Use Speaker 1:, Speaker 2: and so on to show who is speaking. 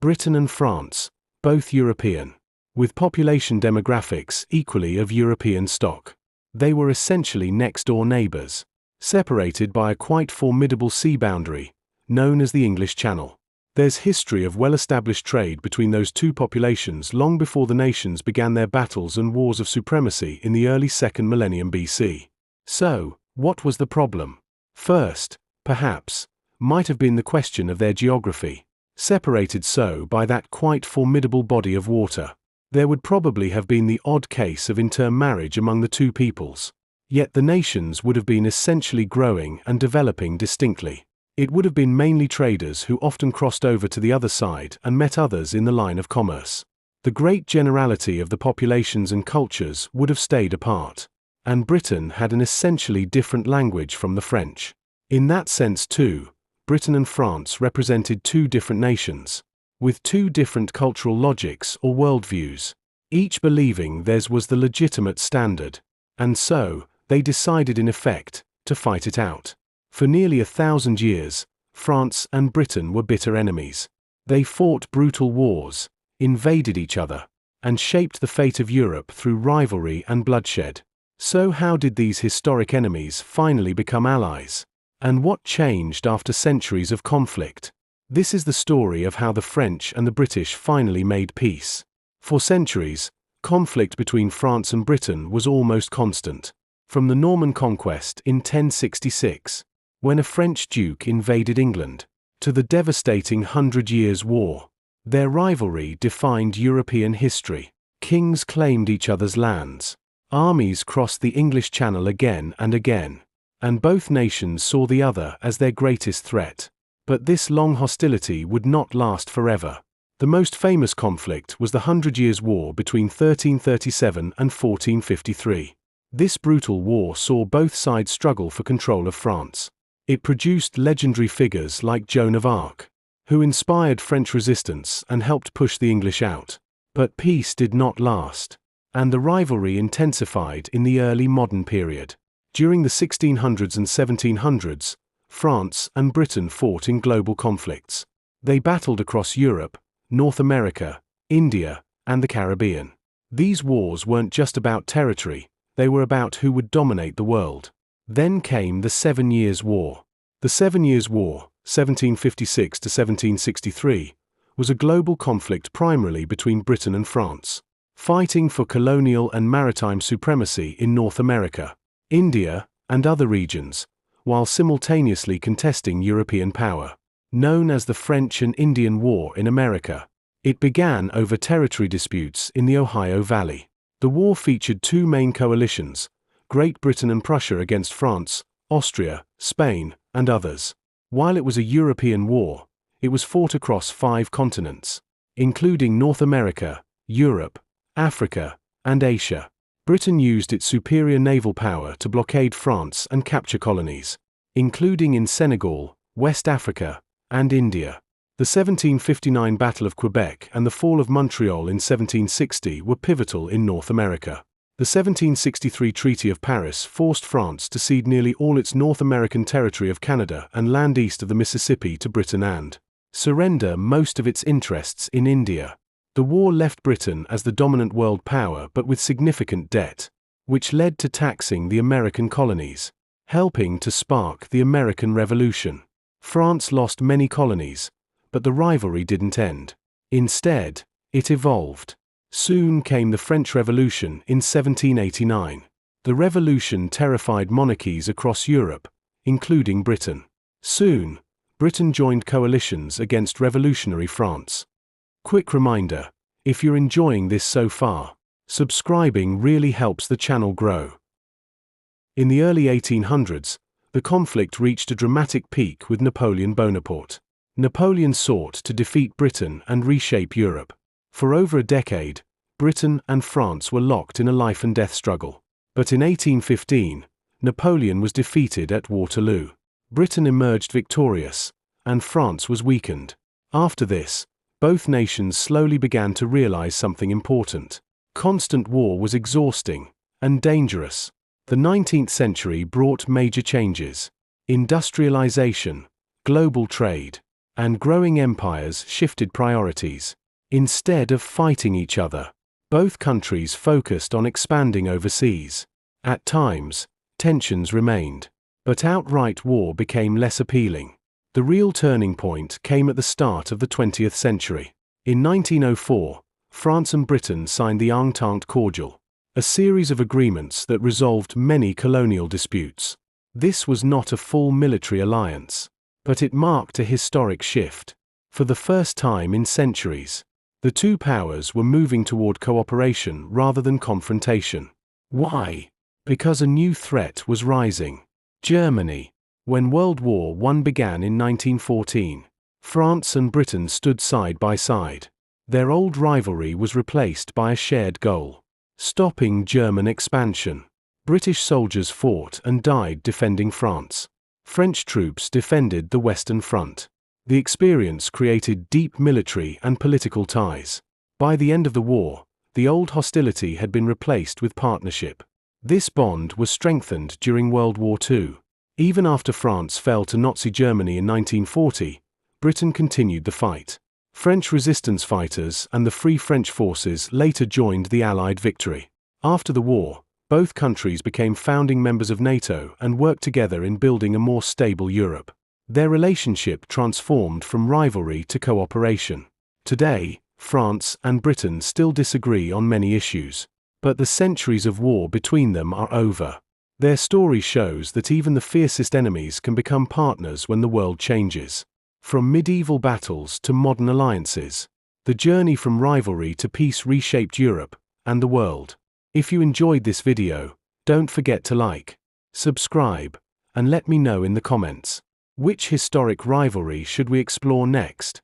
Speaker 1: Britain and France, both European, with population demographics equally of European stock. They were essentially next-door neighbors, separated by a quite formidable sea boundary, known as the English Channel. There's history of well-established trade between those two populations long before the nations began their battles and wars of supremacy in the early 2nd millennium BC. So, what was the problem? First, perhaps, might have been the question of their geography. Separated so by that quite formidable body of water, there would probably have been the odd case of intermarriage among the two peoples. Yet the nations would have been essentially growing and developing distinctly. It would have been mainly traders who often crossed over to the other side and met others in the line of commerce. The great generality of the populations and cultures would have stayed apart. And Britain had an essentially different language from the French. In that sense too, Britain and France represented two different nations, with two different cultural logics or worldviews, each believing theirs was the legitimate standard, and so, they decided in effect, to fight it out. For nearly 1,000 years, France and Britain were bitter enemies. They fought brutal wars, invaded each other, and shaped the fate of Europe through rivalry and bloodshed. So how did these historic enemies finally become allies? And what changed after centuries of conflict? This is the story of how the French and the British finally made peace. For centuries, conflict between France and Britain was almost constant. From the Norman Conquest in 1066, when a French duke invaded England, to the devastating 100 Years' War, their rivalry defined European history. Kings claimed each other's lands. Armies crossed the English Channel again and again, and both nations saw the other as their greatest threat. But this long hostility would not last forever. The most famous conflict was the 100 Years' War between 1337 and 1453. This brutal war saw both sides struggle for control of France. It produced legendary figures like Joan of Arc, who inspired French resistance and helped push the English out. But peace did not last, and the rivalry intensified in the early modern period. During the 1600s and 1700s, France and Britain fought in global conflicts. They battled across Europe, North America, India, and the Caribbean. These wars weren't just about territory, they were about who would dominate the world. Then came the 7 Years' War. The 7 Years' War, 1756 to 1763, was a global conflict primarily between Britain and France, fighting for colonial and maritime supremacy in North America, India, and other regions, while simultaneously contesting European power. Known as the French and Indian War in America, it began over territory disputes in the Ohio Valley. The war featured two main coalitions, Great Britain and Prussia against France, Austria, Spain, and others. While it was a European war, it was fought across 5 continents, including North America, Europe, Africa, and Asia. Britain used its superior naval power to blockade France and capture colonies, including in Senegal, West Africa, and India. The 1759 Battle of Quebec and the fall of Montreal in 1760 were pivotal in North America. The 1763 Treaty of Paris forced France to cede nearly all its North American territory of Canada and land east of the Mississippi to Britain and surrender most of its interests in India. The war left Britain as the dominant world power but with significant debt, which led to taxing the American colonies, helping to spark the American Revolution. France lost many colonies, but the rivalry didn't end. Instead, it evolved. Soon came the French Revolution in 1789. The revolution terrified monarchies across Europe, including Britain. Soon, Britain joined coalitions against revolutionary France. Quick reminder, if you're enjoying this so far, subscribing really helps the channel grow. In the early 1800s, the conflict reached a dramatic peak with Napoleon Bonaparte. Napoleon sought to defeat Britain and reshape Europe. For over a decade, Britain and France were locked in a life-and-death struggle. But in 1815, Napoleon was defeated at Waterloo. Britain emerged victorious, and France was weakened. After this, both nations slowly began to realize something important. Constant war was exhausting and dangerous. The 19th century brought major changes: industrialization, global trade, and growing empires shifted priorities. Instead of fighting each other, both countries focused on expanding overseas. At times, tensions remained, but outright war became less appealing. The real turning point came at the start of the 20th century. In 1904, France and Britain signed the Entente Cordiale, a series of agreements that resolved many colonial disputes. This was not a full military alliance, but it marked a historic shift. For the first time in centuries, the two powers were moving toward cooperation rather than confrontation. Why? Because a new threat was rising: Germany. When World War I began in 1914, France and Britain stood side by side. Their old rivalry was replaced by a shared goal: stopping German expansion. British soldiers fought and died defending France. French troops defended the Western Front. The experience created deep military and political ties. By the end of the war, the old hostility had been replaced with partnership. This bond was strengthened during World War II. Even after France fell to Nazi Germany in 1940, Britain continued the fight. French resistance fighters and the Free French forces later joined the Allied victory. After the war, both countries became founding members of NATO and worked together in building a more stable Europe. Their relationship transformed from rivalry to cooperation. Today, France and Britain still disagree on many issues, but the centuries of war between them are over. Their story shows that even the fiercest enemies can become partners when the world changes. From medieval battles to modern alliances, the journey from rivalry to peace reshaped Europe and the world. If you enjoyed this video, don't forget to like, subscribe, and let me know in the comments. Which historic rivalry should we explore next?